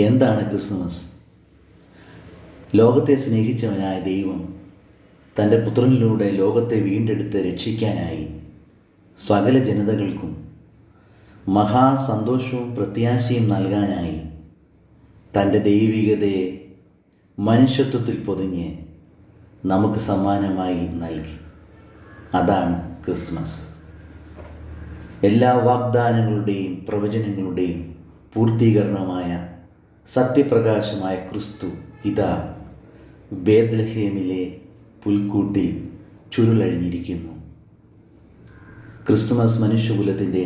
എന്താണ് ക്രിസ്മസ്? ലോകത്തെ സ്നേഹിച്ചവനായ ദൈവം തൻ്റെ പുത്രനിലൂടെ ലോകത്തെ വീണ്ടെടുത്ത് രക്ഷിക്കാനായി സകല ജനതകൾക്കും മഹാസന്തോഷവും പ്രത്യാശയും നൽകാനായി തൻ്റെ ദൈവികതയെ മനുഷ്യത്വത്തിൽ പൊതിഞ്ഞ് നമുക്ക് സമ്മാനമായി നൽകി. അതാണ് ക്രിസ്മസ്. എല്ലാ വാഗ്ദാനങ്ങളുടെയും പ്രവചനങ്ങളുടെയും പൂർത്തീകരണമായ സത്യപ്രകാശമായ ക്രിസ്തു ഇതാ ബേത്ലഹേമിലെ പുൽക്കൂട്ടിൽ ചുരുളഴിഞ്ഞിരിക്കുന്നു. ക്രിസ്തുമസ് മനുഷ്യകുലത്തിൻ്റെ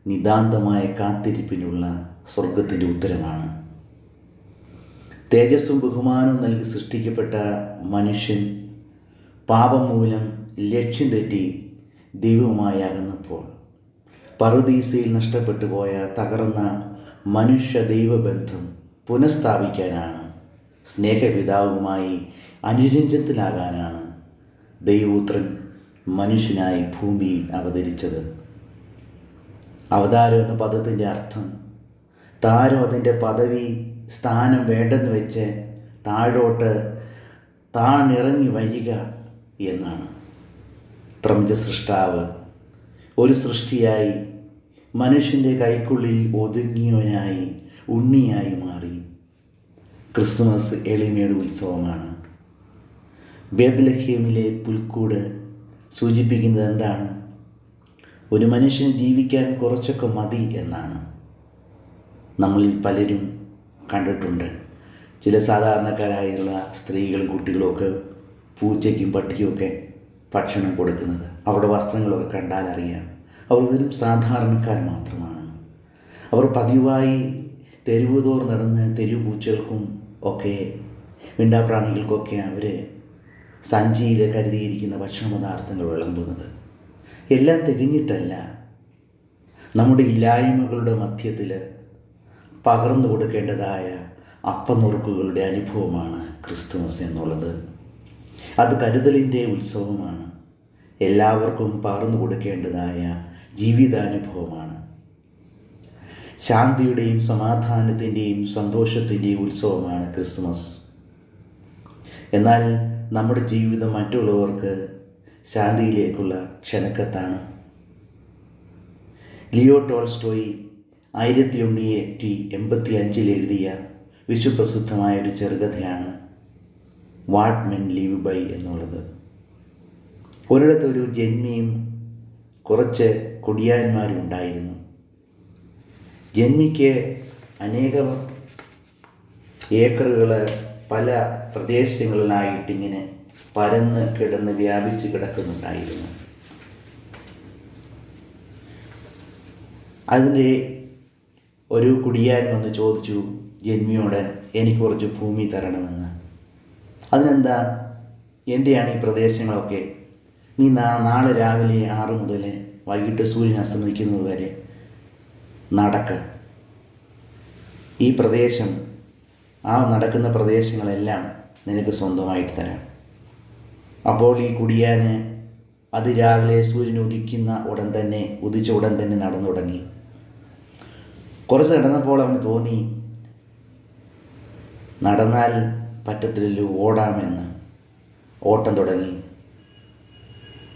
നിതാന്തമായ കാത്തിരിപ്പിനുള്ള സ്വർഗത്തിൻ്റെ ഉത്തരമാണ്. തേജസ്സും ബഹുമാനവും നൽകി സൃഷ്ടിക്കപ്പെട്ട മനുഷ്യൻ പാപം മൂലം ലക്ഷ്യം തെറ്റി ദൈവവുമായി അകന്നപ്പോൾ പറുദീസയിൽ നഷ്ടപ്പെട്ടു പോയ തകർന്ന മനുഷ്യ ദൈവബന്ധം പുനഃസ്ഥാപിക്കാനാണ്, സ്നേഹപിതാവുമായി അനുരഞ്ജനത്തിലാകാനാണ് ദൈവപുത്രൻ മനുഷ്യനായി ഭൂമിയിൽ അവതരിച്ചത്. അവതാരം എന്ന പദത്തിൻ്റെ അർത്ഥം താരം അതിൻ്റെ പദവി സ്ഥാനം വേണ്ടെന്ന് വെച്ച് താഴോട്ട് താണിറങ്ങി വരിക എന്നാണ്. പ്രപഞ്ച സൃഷ്ടാവ് ഒരു സൃഷ്ടിയായി മനുഷ്യൻ്റെ കൈക്കുള്ളിൽ ഒതുങ്ങിയവനായി ഉണ്ണിയായി മാറി. ക്രിസ്തുമസ് എളിമയുടെ ഉത്സവമാണ്. ബേത്ലഹേമിലെ പുൽക്കൂട് സൂചിപ്പിക്കുന്നത് എന്താണ്? ഒരു മനുഷ്യന് ജീവിക്കാൻ കുറച്ചൊക്കെ മതി എന്നാണ്. നമ്മളിൽ പലരും കണ്ടിട്ടുണ്ട് ചില സാധാരണക്കാരായുള്ള സ്ത്രീകളും കുട്ടികളും ഒക്കെ പൂച്ചയ്ക്കും പട്ടിക്കുമൊക്കെ ഭക്ഷണം കൊടുക്കുന്നത്. അവരുടെ വസ്ത്രങ്ങളൊക്കെ കണ്ടാൽ അറിയാം അവർ വെറും സാധാരണക്കാർ മാത്രമാണ്. അവർ പതിവായി തെരുവ് തോർ നടന്ന് തെരുവ് പൂച്ചകൾക്കും ഒക്കെ മിണ്ടാപ്രാണികൾക്കൊക്കെ അവർ സഞ്ചിയിൽ കരുതിയിരിക്കുന്ന ഭക്ഷണ പദാർത്ഥങ്ങൾ വിളമ്പുന്നത്. എല്ലാം തികഞ്ഞിട്ടല്ല, നമ്മുടെ ഇല്ലായ്മകളുടെ മധ്യത്തിൽ പകർന്നു കൊടുക്കേണ്ടതായ അപ്പനുറുക്കുകളുടെ അനുഭവമാണ് ക്രിസ്തുമസ് എന്നുള്ളത്. അത് കരുതലിൻ്റെ ഉത്സവമാണ്. എല്ലാവർക്കും പകർന്നു കൊടുക്കേണ്ടതായ ജീവിതാനുഭവമാണ്. ശാന്തിയുടെയും സമാധാനത്തിൻ്റെയും സന്തോഷത്തിൻ്റെയും ഉത്സവമാണ് ക്രിസ്മസ്. എന്നാൽ നമ്മുടെ ജീവിതം മറ്റുള്ളവർക്ക് ശാന്തിയിലേക്കുള്ള ക്ഷണക്കത്താണ്. ലിയോ ടോൾസ്റ്റോയി 1885 എഴുതിയ വിശ്വപ്രസിദ്ധമായ ഒരു ചെറുകഥയാണ് വാട്ട് മെൻ ലിവ് ബൈ എന്നുള്ളത്. ഒരിടത്തൊരു ജന്മിയും കുറച്ച് കുടിയാന്മാരും ഉണ്ടായിരുന്നു. ജന്മിക്ക് അനേകം ഏക്കറുകൾ പല പ്രദേശങ്ങളിലായിട്ടിങ്ങനെ പരന്ന് കിടന്ന് വ്യാപിച്ച് കിടക്കുന്നുണ്ടായിരുന്നു. അതിൻ്റെ ഒരു കുടിയാൻ വന്ന് ചോദിച്ചു ജന്മിയോട്, എനിക്ക് കുറച്ച് ഭൂമി തരണമെന്ന്. അതിനെന്താ, എൻ്റെയാണ് ഈ പ്രദേശങ്ങളൊക്കെ, നീ നാളെ രാവിലെ 6 മുതൽ വൈകിട്ട് സൂര്യൻ അസ്തമിക്കുന്നത് വരെ നടക്ക. ഈ പ്രദേശം, ആ നടക്കുന്ന പ്രദേശങ്ങളെല്ലാം നിനക്ക് സ്വന്തമായിട്ട് തരാം. അപ്പോൾ ഈ കുടിയാന് അത് രാവിലെ സൂര്യൻ ഉദിച്ച ഉടൻ തന്നെ നടന്നു തുടങ്ങി. കുറച്ച് നടന്നപ്പോൾ അവന് തോന്നി നടന്നാൽ പറ്റത്തില്ലല്ലോ, ഓടാമെന്ന്. ഓട്ടം തുടങ്ങി.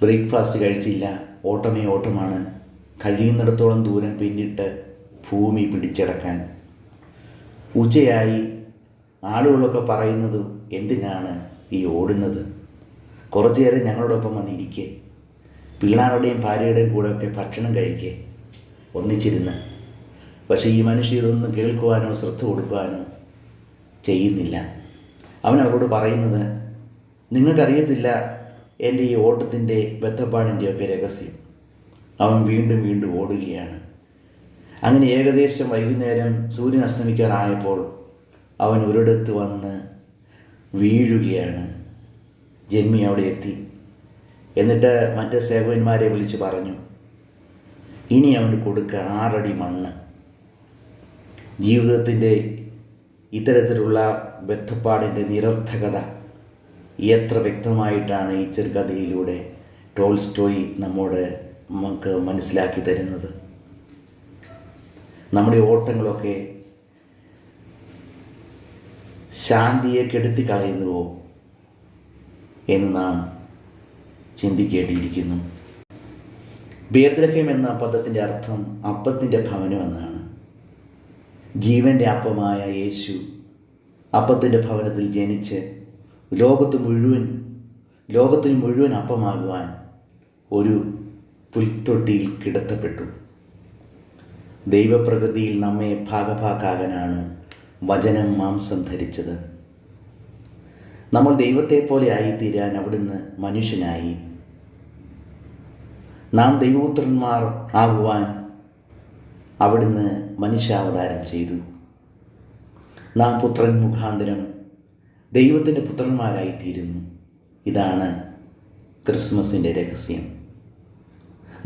ബ്രേക്ക്ഫാസ്റ്റ് കഴിച്ചില്ല. ഓട്ടമേ ഓട്ടമാണ്. കഴിയുന്നിടത്തോളം ദൂരം പിന്നിട്ട് ഭൂമി പിടിച്ചടക്കാൻ. ഉച്ചയായി. ആളുകളൊക്കെ പറയുന്നത്, എന്തിനാണ് ഈ ഓടുന്നത്? കുറച്ചു നേരം ഞങ്ങളോടൊപ്പം വന്നിരിക്കെ, പിള്ളേരുടെയും ഭാര്യയുടെയും കൂടെയൊക്കെ ഭക്ഷണം കഴിക്കേ, ഒന്നിച്ചിരുന്ന്. പക്ഷേ ഈ മനുഷ്യർ ഇതൊന്നും കേൾക്കുവാനോ ശ്രദ്ധ കൊടുക്കുവാനോ ചെയ്യുന്നില്ല. അവൻ അവരോട് പറയുന്നത്, നിങ്ങൾക്കറിയത്തില്ല എൻ്റെ ഈ ഓട്ടത്തിൻ്റെ ബദ്ധപ്പാടിൻ്റെയൊക്കെ രഹസ്യം. അവൻ വീണ്ടും വീണ്ടും ഓടുകയാണ്. അങ്ങനെ ഏകദേശം വൈകുന്നേരം സൂര്യൻ അസ്തമിക്കാറായപ്പോൾ അവൻ ഒരിടത്ത് വന്ന് വീഴുകയാണ്. ജന്മി അവിടെ എത്തി. എന്നിട്ട് മറ്റ് സേവകന്മാരെ വിളിച്ച് പറഞ്ഞു, ഇനി അവന് കൊടുക്കുക 6 അടി മണ്ണ്. ജീവിതത്തിൻ്റെ ഇത്തരത്തിലുള്ള ബദ്ധപ്പാടിൻ്റെ നിരർത്ഥകത എത്ര വ്യക്തമായിട്ടാണ് ഈ ചെറുകഥയിലൂടെ ടോൾസ്റ്റോയി നമുക്ക് മനസ്സിലാക്കി തരുന്നത്. നമ്മുടെ ഓട്ടങ്ങളൊക്കെ ശാന്തിയെ കെടുത്തിക്കളയുന്നുവോ എന്ന് നാം ചിന്തിക്കേണ്ടിയിരിക്കുന്നു. ബേത്ലഹേം എന്ന പദത്തിൻ്റെ അർത്ഥം അപ്പത്തിൻ്റെ ഭവനം എന്നാണ്. ജീവൻ്റെ അപ്പമായ യേശു അപ്പത്തിൻ്റെ ഭവനത്തിൽ ജനിച്ച് ലോകത്തിന് മുഴുവൻ അപ്പമാകുവാൻ ഒരു പുൽത്തൊട്ടിയിൽ കിടത്തപ്പെട്ടു. ദൈവപ്രകൃതിയിൽ നമ്മെ ഭാഗഭാക്കാകാനാണ് വചനം മാംസം ധരിച്ചത്. നമ്മൾ ദൈവത്തെ പോലെ ആയിത്തീരാൻ അവിടുന്ന് മനുഷ്യനായി. നാം ദൈവപുത്രന്മാർ ആകുവാൻ അവിടുന്ന് മനുഷ്യാവതാരം ചെയ്തു. നാം പുത്രൻ മുഖാന്തരം ദൈവത്തിൻ്റെ പുത്രന്മാരായിത്തീരുന്നു. ഇതാണ് ക്രിസ്മസിൻ്റെ രഹസ്യം.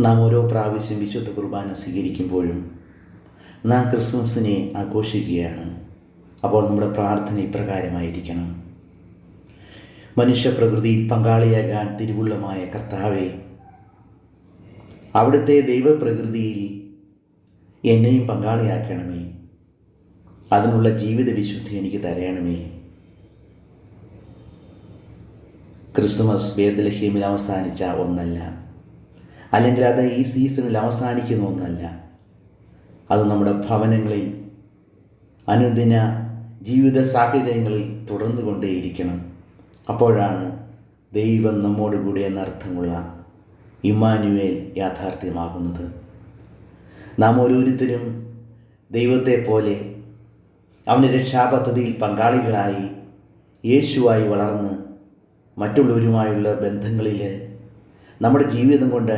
നാം ഓരോ പ്രാവശ്യം വിശുദ്ധ കുർബാന സ്വീകരിക്കുമ്പോഴും നാം ക്രിസ്മസിനെ ആഘോഷിക്കുകയാണ്. അപ്പോൾ നമ്മുടെ പ്രാർത്ഥന ഇപ്രകാരമായിരിക്കണം: മനുഷ്യപ്രകൃതിയിൽ പങ്കാളിയാകാൻ തിരുവുള്ളമായ കർത്താവേ, അവിടുത്തെ ദൈവപ്രകൃതിയിൽ എന്നെയും പങ്കാളിയാക്കണമേ. അതിനുള്ള ജീവിത വിശുദ്ധി എനിക്ക് തരണമേ. ക്രിസ്തുമസ് ബേത്ലഹേമിൽ അവസാനിച്ച ഒന്നല്ല, അല്ലെങ്കിൽ അത് ഈ സീസണിൽ അവസാനിക്കുന്ന ഒന്നല്ല. അത് നമ്മുടെ ഭവനങ്ങളിൽ, അനുദിന ജീവിത സാഹചര്യങ്ങളിൽ തുടർന്നു കൊണ്ടേയിരിക്കണം. അപ്പോഴാണ് ദൈവം നമ്മോടുകൂടി എന്നർത്ഥമുള്ള ഇമ്മാനുവേൽ യാഥാർത്ഥ്യമാകുന്നത്. നാം ഓരോരുത്തരും ദൈവത്തെ പോലെ അവൻ്റെ രക്ഷാപദ്ധതിയിൽ പങ്കാളികളായി യേശുവായി വളർന്ന് മറ്റുള്ളവരുമായുള്ള ബന്ധങ്ങളിൽ നമ്മുടെ ജീവിതം കൊണ്ട്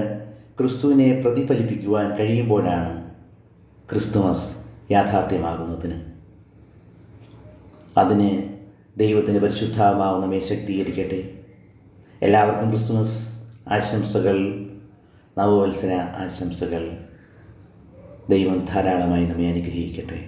ക്രിസ്തുവിനെ പ്രതിഫലിപ്പിക്കുവാൻ കഴിയുമ്പോഴാണ് ക്രിസ്തുമസ് യാഥാർത്ഥ്യമാകുന്നതിന്. അതിന് ദൈവത്തിൻ്റെ പരിശുദ്ധാത്മാവ് നമ്മെ ശക്തീകരിക്കട്ടെ. എല്ലാവർക്കും ക്രിസ്തുമസ് ആശംസകൾ, നവവത്സര ആശംസകൾ. ദൈവം ധാരാളമായി നമ്മെ അനുഗ്രഹിക്കട്ടെ.